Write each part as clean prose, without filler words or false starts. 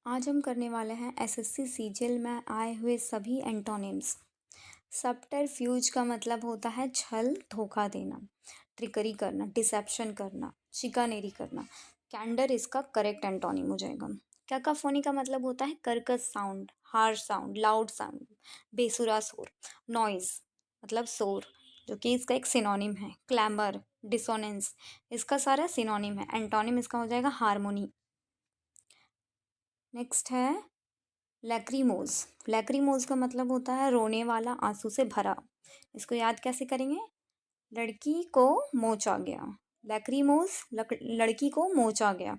आज हम करने वाले हैं एसएससी सीजीएल में आए हुए सभी एंटोनिम्स। सबटरफ्यूज का मतलब होता है छल, धोखा देना, ट्रिकरी करना, डिसेप्शन करना, शिकानेरी करना। कैंडर इसका करेक्ट एंटोनिम हो जाएगा। कैकाफोनी का मतलब होता है कर्कश sound, harsh sound, loud sound, बेसुरा शोर। नॉइज मतलब शोर, जो कि इसका एक सिनोनिम है। क्लैमर, डिसोनेंस, इसका सारा सिनोनिम है। एंटोनिम इसका हो जाएगा हारमोनी। नेक्स्ट है लैक्रीमोज। लैक्रीमोज का मतलब होता है रोने वाला, आंसू से भरा। इसको याद कैसे करेंगे? लड़की को मोच आ गया। लैक्रीमोज, लड़की को मोच आ गया,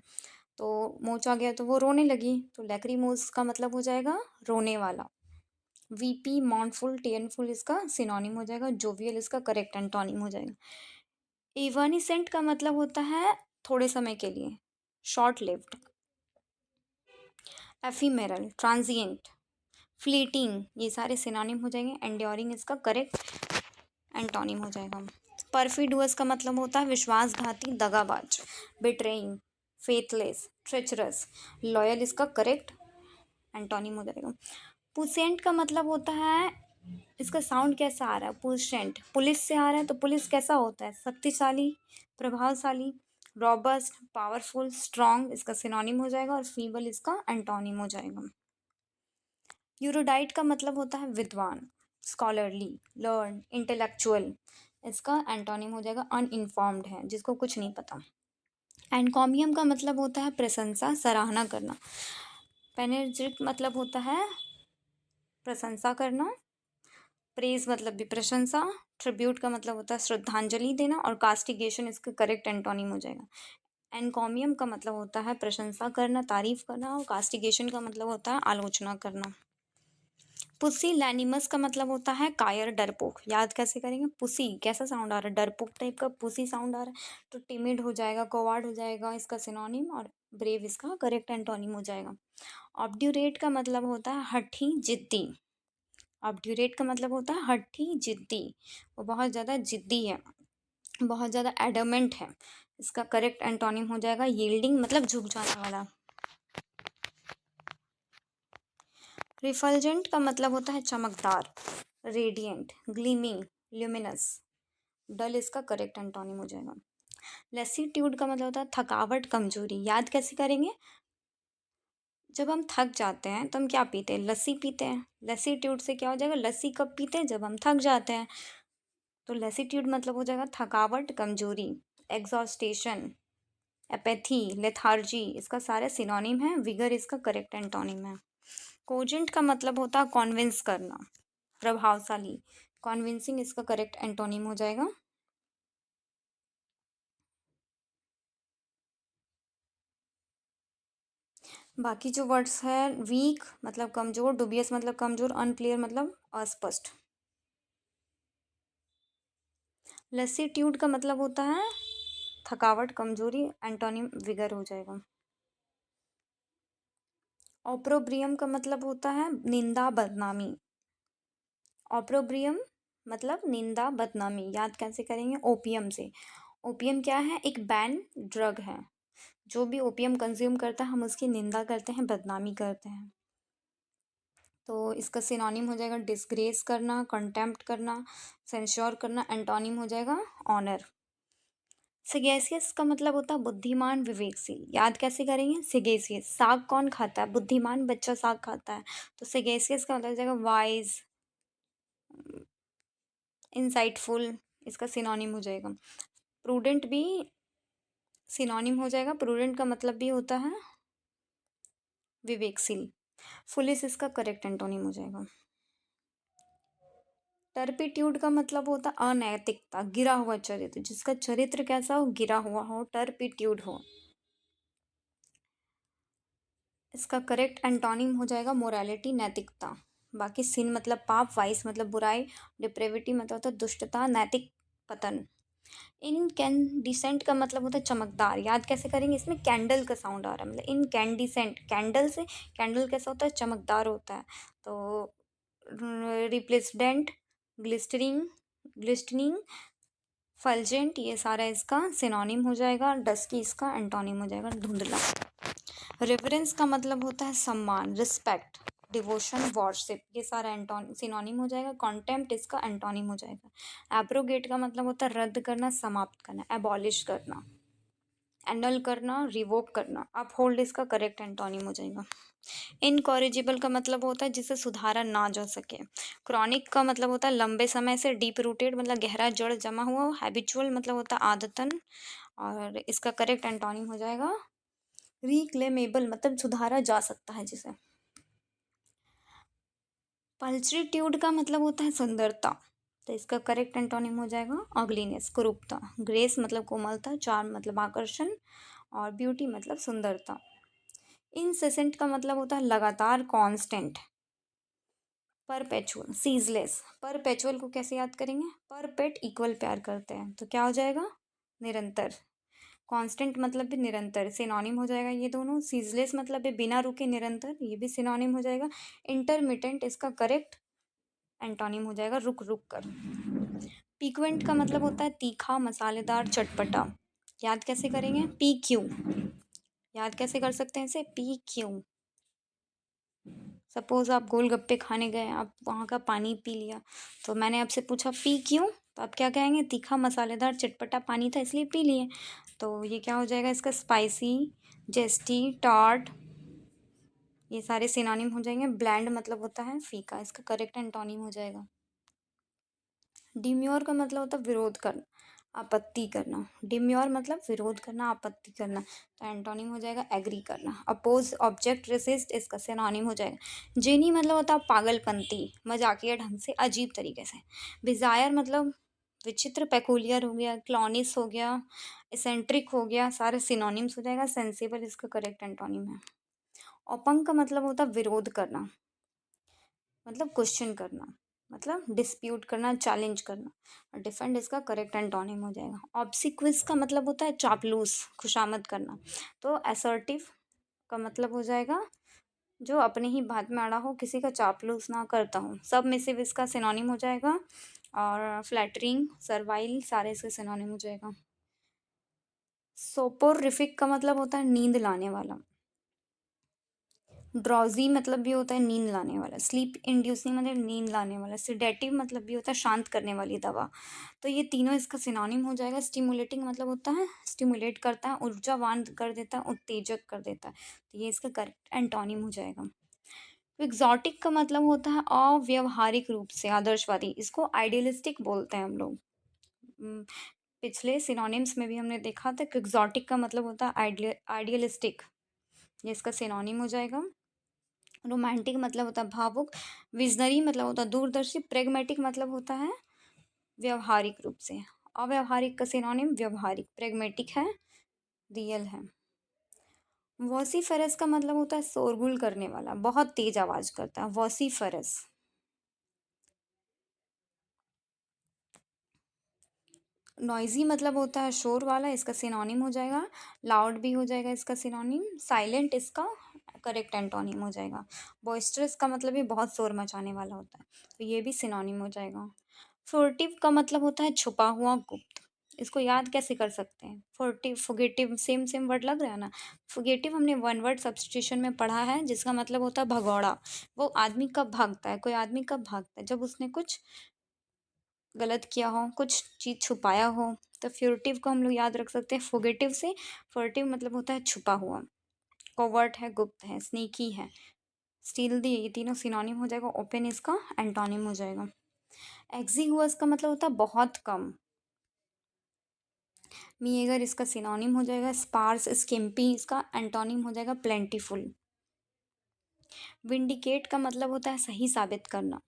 तो मोच आ गया तो वो रोने लगी, तो लैक्रीमोज का मतलब हो जाएगा रोने वाला। वीपी, मॉर्नफुल, टेनफुल इसका सिनोनिम हो जाएगा। जोवियल इसका करेक्ट एंटोनिम हो जाएगा। इवानिसेंट का मतलब होता है थोड़े समय के लिए, short lived. Ephemeral, transient, fleeting, ये सारे सिनोनिम हो जाएंगे। एंड्योरिंग इसका करेक्ट एंटोनिम हो जाएगा। परफिडुअस का मतलब होता है विश्वासघाती, दगाबाज। बिट्रेइंग, फेथलेस, ट्रेचरस, लॉयल इसका करेक्ट एंटोनिम हो जाएगा। पुसेंट का मतलब होता है, इसका साउंड कैसा आ रहा है? पुसेंट, पुलिस से आ रहा है तो पुलिस कैसा होता है? शक्तिशाली, प्रभावशाली, रॉबस्ट, पावरफुल, स्ट्रॉन्ग, इसका सिनोनिम हो जाएगा। और फीबल इसका एंटोनिम हो जाएगा। यूरोडाइट का मतलब होता है विद्वान, स्कॉलरली, लर्न, इंटेलेक्चुअल, इसका एंटोनिम हो जाएगा अनइन्फॉर्म्ड है, जिसको कुछ नहीं पता। एनकॉमियम का मतलब होता है प्रशंसा, सराहना करना। पेनेज्रिक मतलब होता है प्रशंसा करना। प्रेज मतलब भी प्रशंसा। ट्रिब्यूट का मतलब होता है श्रद्धांजलि देना। और कास्टिगेशन इसका करेक्ट एंटोनिम हो जाएगा। एनकॉमियम का मतलब होता है प्रशंसा करना, तारीफ करना। और कास्टिगेशन का मतलब होता है आलोचना करना। पुसी लैनिमस का मतलब होता है कायर, डरपोक। याद कैसे करेंगे? पुसी कैसा साउंड आ रहा है? डरपोक टाइप का पुसी साउंड आ रहा है, तो टिमिड हो जाएगा, कोवार्ड हो जाएगा इसका सिनोनिम। और ब्रेव इसका करेक्ट एंटोनिम हो जाएगा। ऑब्ड्यूरेट का मतलब होता है हठी, जिद्दी। ऑब्ड्यूरेट का मतलब होता है हठी, जिद्दी, वो बहुत ज़्यादा जिद्दी है, बहुत ज़्यादा एडमेंट है। इसका करेक्ट एंटोनिम हो जाएगा यील्डिंग, मतलब झुक जाने वाला। रिफल्जेंट का मतलब होता है चमकदार, रेडिएंट, ग्लीमिंग, ल्यूमिनस। डल इसका करेक्ट एंटोनिम हो जाएगा। लेसीट्यूड का मतलब होता है थकावट, कमजोरी। याद कैसे करेंगे? जब हम थक जाते हैं तो हम क्या पीते हैं? लस्सी पीते हैं। लेसीट्यूड से क्या हो जाएगा? लस्सी कब पीते हैं? जब हम थक जाते हैं। तो लेसीट्यूड मतलब हो जाएगा थकावट, कमजोरी, एग्जॉस्टेशन, एपैथी, लेथार्जी, इसका सारे सिनोनिम है। विगर इसका करेक्ट एंटोनिम है। कोजेंट का मतलब होता है कॉन्विंस करना, प्रभावशाली। कॉन्विंसिंग इसका करेक्ट एंटोनिम हो जाएगा। बाकी जो वर्ड्स है, वीक मतलब कमजोर, डुबियस मतलब कमजोर, अनक्लियर मतलब अस्पष्ट। लेसीट्यूड का मतलब होता है थकावट, कमजोरी, एंटोनिम विगर हो जाएगा। ऑप्रोब्रियम का मतलब होता है निंदा, बदनामी। ऑप्रोब्रियम मतलब निंदा, बदनामी। याद कैसे करेंगे? ओपियम से। ओपियम क्या है? एक बैन ड्रग है। जो भी ओपियम कंज्यूम करता है हम उसकी निंदा करते हैं, बदनामी करते हैं। तो इसका सिनोनिम हो जाएगा डिसग्रेस करना, कंटेम्प्ट करना, सेंश्योर करना। एंटोनिम हो जाएगा ऑनर। सिगेसियस का मतलब होता है बुद्धिमान, विवेकशील। याद कैसे करेंगे? सिगेसियस, साग कौन खाता है? बुद्धिमान बच्चा साग खाता है, तो सिगेसियस का मतलब हो जाएगा वाइज, इंसाइटफुल, इसका सिनोनिम हो जाएगा। प्रूडेंट भी सिनोनिम हो जाएगा। प्रूडेंट का मतलब भी होता है विवेकशील। फुलिस इसका करेक्ट एंटोनिम हो जाएगा। टर्पिट्यूड का मतलब होता है अनैतिकता, गिरा हुआ चरित्र, जिसका चरित्र कैसा हो? गिरा हुआ हो, टर्पिट्यूड हो। इसका करेक्ट एंटोनिम हो जाएगा मोरालिटी, नैतिकता। बाकी सिन मतलब पाप, वाइस मतलब बुराई, डिप्रेविटी मतलब होता है दुष्टता, नैतिक पतन। इनकैंडिसेंट का मतलब होता है चमकदार। याद कैसे करेंगे? इसमें कैंडल का साउंड आ रहा है, मतलब इनकैंडिसेंट, कैंडल से। कैंडल कैसा होता है? चमकदार होता है। तो रिप्लेसडेंट, ग्लिस्टरिंग, ग्लिस्टनिंग, फल्जेंट ये सारा इसका सिनोनिम हो जाएगा। डस्की इसका एंटोनिम हो जाएगा, धुंधला। रिवरेंस का मतलब होता है सम्मान, रिस्पेक्ट, डिवोशन, वर्शिप, ये सारा एंटोन सिनोनिम हो जाएगा। कॉन्टेम्प्ट इसका एंटोनिम हो जाएगा। एब्रोगेट का मतलब होता है रद्द करना, समाप्त करना, एबॉलिश करना, एनल करना, रिवोक करना। अपहोल्ड इसका करेक्ट एंटोनिम हो जाएगा। इनकॉरिजिबल का मतलब होता है जिसे सुधारा ना जा सके। क्रॉनिक का मतलब होता है लंबे समय से, डीप रूटेड मतलब गहरा जड़ जमा हुआ। हैबिचुअल मतलब होता है आदतन, और इसका करेक्ट एंटोनिम हो जाएगा रिक्लेमेबल मतलब सुधारा जा सकता है जिसे। पल्चरीट्यूड का मतलब होता है सुंदरता, तो इसका करेक्ट एंटोनिम हो जाएगा अगलीनेस, कुरूपता। ग्रेस मतलब कोमलता, चार्म मतलब आकर्षण, और ब्यूटी मतलब सुंदरता। इनसेसेंट का मतलब होता है लगातार, कांस्टेंट। Perpetual, ceaseless. परपेचुअल को कैसे याद करेंगे? पर पेट इक्वल प्यार करते हैं, तो क्या हो जाएगा? निरंतर। कांस्टेंट मतलब भी निरंतर, सिनोनिम हो जाएगा ये दोनों। सीजलेस मतलब भी बिना रुके निरंतर, ये भी सिनोनिम हो जाएगा। इंटरमिटेंट इसका करेक्ट एंटोनिम हो जाएगा रुक रुक कर। पीक्वेंट का मतलब होता है तीखा, मसालेदार, चटपटा। याद कैसे करेंगे? पी क्यू, याद कैसे कर सकते हैं इसे? P Q. सपोज आप गोलगप्पे खाने गए, आप वहाँ का पानी पी लिया, तो मैंने आपसे पूछा पी क्यों, तो आप क्या कहेंगे? तीखा, मसालेदार, चटपटा पानी था इसलिए पी लिए। तो ये क्या हो जाएगा इसका? स्पाइसी, जेस्टी, टार्ट, ये सारे सिनोनिम हो जाएंगे। ब्लैंड मतलब होता है फीका, इसका करेक्ट एंटोनिम हो जाएगा। डिम्योर का मतलब होता है विरोध करना, आपत्ति करना। डिम्योर मतलब विरोध करना, आपत्ति करना, तो एंटोनिम हो जाएगा एग्री करना। अपोज, ऑब्जेक्ट, रेसिस्ट, इसका सिनोनिम हो जाएगा। जेनी मतलब होता है पागलपंती, मजाकिया ढंग से, अजीब तरीके से। बिजायर मतलब विचित्र, पेकुलियर हो गया, क्लॉनिस हो गया, एसेंट्रिक हो गया, सारे सिनोनिम्स हो जाएगा। सेंसिबल इसका करेक्ट एंटोनिम है। ओपंग का मतलब होता है विरोध करना, मतलब क्वेश्चन करना, मतलब डिस्प्यूट करना, चैलेंज करना। और डिफेंड इसका करेक्ट एंटोनिम हो जाएगा। ऑब्सिक्विस का मतलब होता है चापलूस, खुशामद करना। तो असर्टिव का मतलब हो जाएगा जो अपने ही बात में अड़ा हो, किसी का चापलूस ना करता हूँ। सबमिसिव इसका सिनोनिम हो जाएगा। और फ्लैटरिंग, सर्वाइल, सारे इसके सिनोनिम हो जाएगा। सोपोरिफिक का मतलब होता है नींद लाने वाला। ड्रॉजी मतलब भी होता है नींद लाने वाला। स्लीप इंड्यूसिंग मतलब नींद लाने वाला। सिडेटिव मतलब भी होता है शांत करने वाली दवा। तो ये तीनों इसका सिनोनिम हो जाएगा। स्टिमुलेटिंग मतलब होता है स्टिमुलेट करता है, ऊर्जावान कर देता है, उत्तेजक कर देता है, तो ये इसका करेक्ट एंटोनिम हो जाएगा। एग्जॉटिक का मतलब होता है अव्यवहारिक रूप से, आदर्शवादी, इसको आइडियलिस्टिक बोलते हैं हम लोग। पिछले सिनोनिम्स में भी हमने देखा था कि एग्जॉटिक का मतलब होता है आइडियलिस्टिक, ये इसका सिनोनिम हो जाएगा। रोमांटिक मतलब होता है भावुक। विजनरी मतलब होता है दूरदर्शी। प्रेगमेटिक मतलब होता है व्यवहारिक रूप से। अव्यवहारिक का सिनोनिम व्यवहारिक, प्रेगमेटिक है रियल है। वॉसीफेरस का मतलब होता है शोरगुल करने वाला, बहुत तेज आवाज करता है, वॉसीफेरस। नॉइजी मतलब होता है शोर वाला, इसका सिनोनिम हो जाएगा। लाउड भी हो जाएगा इसका सिनोनिम। साइलेंट इसका करेक्ट एंटोनिम हो जाएगा। बॉइस्टरस का मतलब ये बहुत शोर मचाने वाला होता है, तो ये भी सिनोनिम हो जाएगा। फुर्टिव का मतलब होता है छुपा हुआ, गुप्त। इसको याद कैसे कर सकते हैं? फुर्टिव, फुगेटिव, सेम सेम वर्ड लग रहा है ना। फुगेटिव हमने वन वर्ड सब्सटीट्यूशन में पढ़ा है, जिसका मतलब होता है भगौड़ा। वो आदमी कब भागता है? कोई आदमी कब भागता है? जब उसने कुछ गलत किया हो, कुछ चीज़ छुपाया हो। तो फ्यूटिव को हम लोग याद रख सकते हैं फुगेटिव से। फर्टिव मतलब होता है छुपा हुआ, कोवर्ट है, गुप्त है, स्नीकी है, स्टीलदी, ये तीनों सिनोनिम हो जाएगा। ओपन इसका एंटोनिम हो जाएगा। एक्जिगुअस का मतलब होता है बहुत कम। मीएगर इसका सिनोनिम हो जाएगा। स्पार्स, स्किम्पी इसका एंटोनिम हो जाएगा प्लेंटीफुल। विंडिकेट का मतलब होता है सही साबित करना।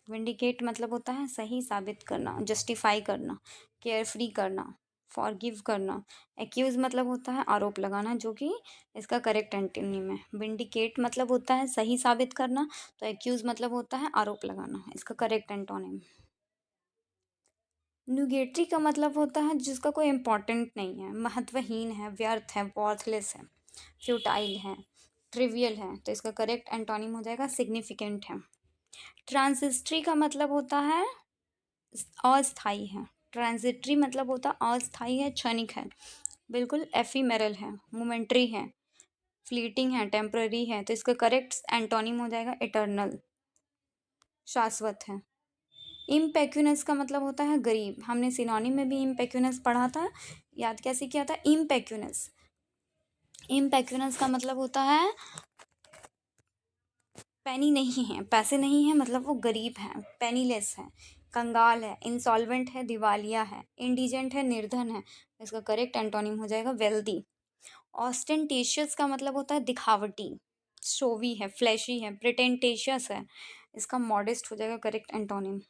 विंडिकेट मतलब होता है सही साबित करना, जस्टिफाई करना, केयर फ्री करना, फॉरगिव करना। एक्यूज मतलब होता है आरोप लगाना, जो कि इसका करेक्ट एंटोनिम है। विंडिकेट मतलब होता है सही साबित करना, तो एक्यूज मतलब होता है आरोप लगाना, इसका करेक्ट एंटोनिम। न्यूगेटरी का मतलब होता है जिसका कोई इम्पोर्टेंट नहीं है, महत्वहीन है, व्यर्थ है, वॉर्थलेस है, फ्यूटाइल है, ट्रिवियल है, तो इसका करेक्ट एंटोनिम हो जाएगा सिग्निफिकेंट है। ट्रांसिस्ट्री का मतलब होता है अस्थाई है। ट्रांजिटरी मतलब होता अस्थाई है, क्षणिक है, बिल्कुल एफीमेरल है, मोमेंट्री है, फ्लीटिंग है, टेम्पररी है। तो इसका करेक्ट एंटोनिम हो जाएगा इटर्नल, शाश्वत है। इम्पेक्यूनस का मतलब होता है गरीब। हमने सिनोनिम में भी इम्पेक्यूनस पढ़ा था, याद कैसे किया था? इम्पेक्यूनस, इम्पेक्यूनस का मतलब होता है पैनी नहीं है, पैसे नहीं है, मतलब वो गरीब है, पेनीलेस है, कंगाल है, इंसॉल्वेंट है, दिवालिया है, इंडिजेंट है, निर्धन है। इसका करेक्ट एंटोनिम हो जाएगा वेल्दी। ऑस्टेंटेशियस का मतलब होता है दिखावटी, शोवी है, फ्लैशी है, प्रिटेंटेशियस है। इसका मॉडेस्ट हो जाएगा करेक्ट एंटोनिम।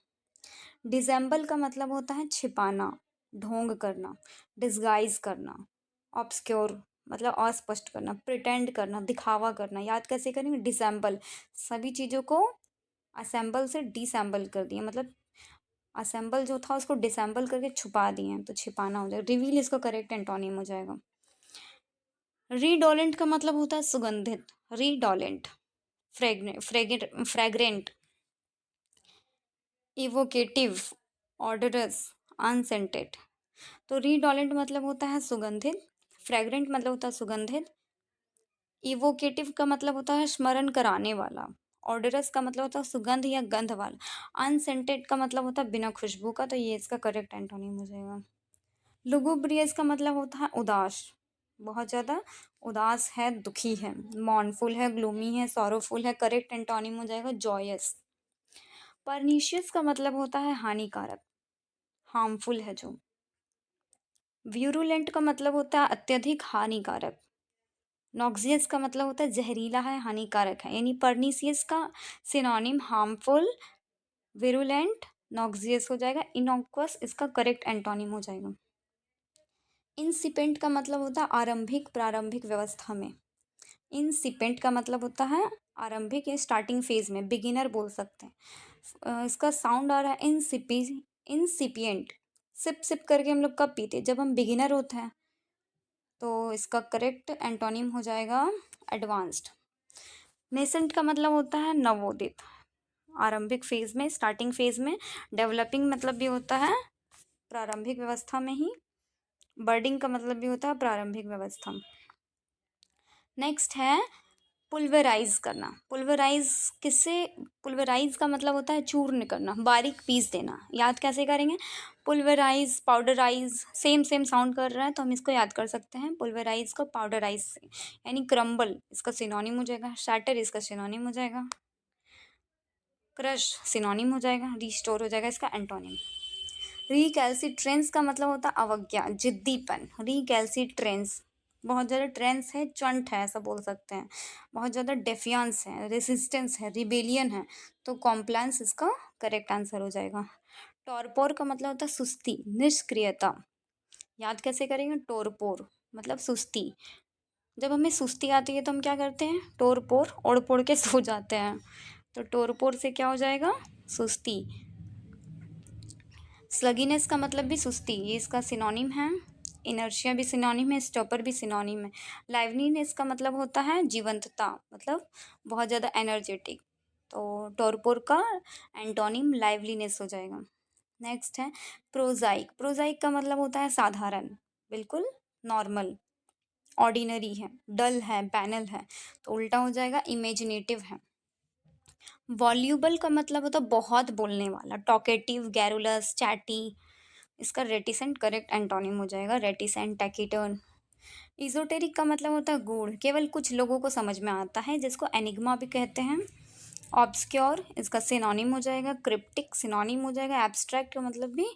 डिसेंबल का मतलब होता है छिपाना, ढोंग करना, डिस्गाइज करना, ऑब्सक्योर मतलब अस्पष्ट करना, प्रिटेंड करना, दिखावा करना। याद कैसे करेंगे? डिसेंबल, सभी चीज़ों को असेंबल से डिसेंबल कर दिया, मतलब असेंबल जो था उसको डिसेंबल करके छुपा दिए, तो छिपाना हो जाएगा। रिवील इसका करेक्ट एंटोनिम हो जाएगा। रीडोलेंट का मतलब होता है सुगंधित, रीडोलेंट, फ्रेग्रेंट, इवोकेटिव, ऑर्डरस, अनसेंटेड। तो रीडोलेंट मतलब होता है सुगंधित, फ्रेग्रेंट मतलब होता है सुगंधित, इवोकेटिव का मतलब होता है स्मरण कराने वाला, ऑर्डरस का मतलब होता है सुगंध या गंध वाला, अनसेंटेड का मतलब होता है बिना खुशबू का। तो ये इसका करेक्ट एंटोनिम हो जाएगा। लुगुब्रियस का मतलब होता है उदास, बहुत ज़्यादा उदास है, दुखी है। मॉर्नफुल है, ग्लूमी है, सॉरोफुल है। करेक्ट एंटोनिम हो जाएगा जॉयस। परनीशियस का मतलब होता है हानिकारक, हार्मफुल है जो। व्यूरुलेंट का मतलब होता है अत्यधिक हानिकारक। नॉक्सियस का मतलब होता है जहरीला है, हानिकारक है। यानी परनीसियस का सिनोनिम हार्मफुल, विरुलेंट, नॉक्सियस हो जाएगा। इनॉक्वस इसका करेक्ट एंटोनिम हो जाएगा। इंसिपेंट का मतलब होता है आरंभिक, प्रारंभिक व्यवस्था में। इंसिपेंट का मतलब होता है आरंभिक या स्टार्टिंग फेज में, बिगिनर बोल सकते हैं। इसका साउंड आ रहा है इंसिपिएंट। सिप सिप करके हम लोग कब पीते? जब हम बिगिनर होते हैं। तो इसका करेक्ट एंटोनिम हो जाएगा एडवांस्ड। नेसेंट का मतलब होता है नवोदित, आरंभिक फेज में, स्टार्टिंग फेज में। डेवलपिंग मतलब भी होता है प्रारंभिक व्यवस्था में ही। बर्डिंग का मतलब भी होता है प्रारंभिक व्यवस्था में। नेक्स्ट है पुल्वराइज करना। पुल्वराइज किससे? पुल्वराइज का मतलब होता है चूर्ण करना, बारीक पीस देना। याद कैसे करेंगे? पुल्वराइज, पाउडराइज, सेम सेम साउंड कर रहा है, तो हम इसको याद कर सकते हैं पुल्वराइज को पाउडराइज से। यानी क्रम्बल इसका सिनोनिम हो जाएगा, शैटर इसका सिनोनिम हो जाएगा, क्रश सिनोनिम हो जाएगा, रिस्टोर हो जाएगा इसका एंटोनिम। रिकैल्सिट्रेंस का मतलब होता है अवज्ञा, जिद्दीपन। रिकैल्सिट्रेंस, बहुत ज़्यादा ट्रेंस है, चंट है, ऐसा बोल सकते हैं। बहुत ज़्यादा डेफियांस है, रेसिस्टेंस है, रिबेलियन है। तो कॉम्प्लायंस इसका करेक्ट आंसर हो जाएगा। टॉरपोर का मतलब होता है सुस्ती, निष्क्रियता। याद कैसे करेंगे? टोरपोर मतलब सुस्ती। जब हमें सुस्ती आती है तो हम क्या करते हैं? टोरपोर ओढ़ पोड़ के सो जाते हैं। तो टोरपोर से क्या हो जाएगा? सुस्ती। स्लगीनेस का मतलब भी सुस्ती, ये इसका सिनोनिम है। इनर्शिया भी सिनोनिम है, स्टॉपर भी सिनोनिम है। लाइवलीनेस का मतलब होता है जीवंतता, मतलब बहुत ज़्यादा एनर्जेटिक। तो टॉरपोर का एंटोनिम लाइवलीनेस हो जाएगा। नेक्स्ट है प्रोजाइक। प्रोजाइक का मतलब होता है साधारण, बिल्कुल नॉर्मल, ऑर्डिनरी है, डल है, बैनल है। तो उल्टा हो जाएगा इमेजिनेटिव है। वॉल्यूबल का मतलब होता है बहुत बोलने वाला, टॉकेटिव, गैरुलस, चैटी। इसका रेटिसेंट करेक्ट एंटोनिम हो जाएगा, रेटिसेंट, टैकीटर्न। इजोटेरिक का मतलब होता है गूढ़, केवल कुछ लोगों को समझ में आता है, जिसको एनिग्मा भी कहते हैं। ऑब्सक्योर इसका सिनोनिम हो जाएगा, क्रिप्टिक सिनोनिम हो जाएगा। एब्स्ट्रैक्ट का मतलब भी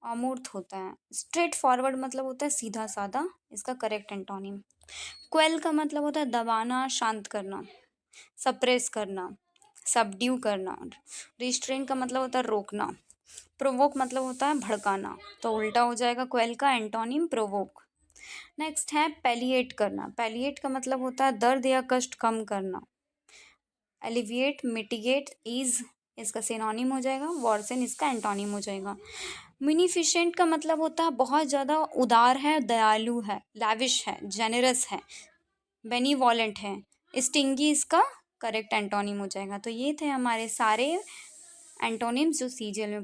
अमूर्त होता है। स्ट्रेट फॉरवर्ड मतलब होता है सीधा साधा, इसका करेक्ट एंटोनिम। क्वेल का मतलब होता है दबाना, शांत करना, सप्रेस करना, सबड्यू करना। रिस्ट्रेन का मतलब होता है रोकना। प्रोवोक मतलब होता है भड़काना, तो उल्टा हो जाएगा क्वेल का एंटोनिम प्रोवोक। नेक्स्ट है पैलिएट करना। पैलिएट का मतलब होता है दर्द या कष्ट कम करना। एलिविएट, मिटिगेट, ईज इसका सिनोनिम हो जाएगा। वॉर्सन इसका एंटोनिम हो जाएगा। मिनीफिशेंट का मतलब होता है बहुत ज़्यादा उदार है, दयालु है, लैविश है, जेनरस है, बेनीवॉलेंट है। स्टिंगी इसका करेक्ट एंटोनिम हो जाएगा। तो ये थे हमारे सारे एंटोनिम्स जो सीजीएल में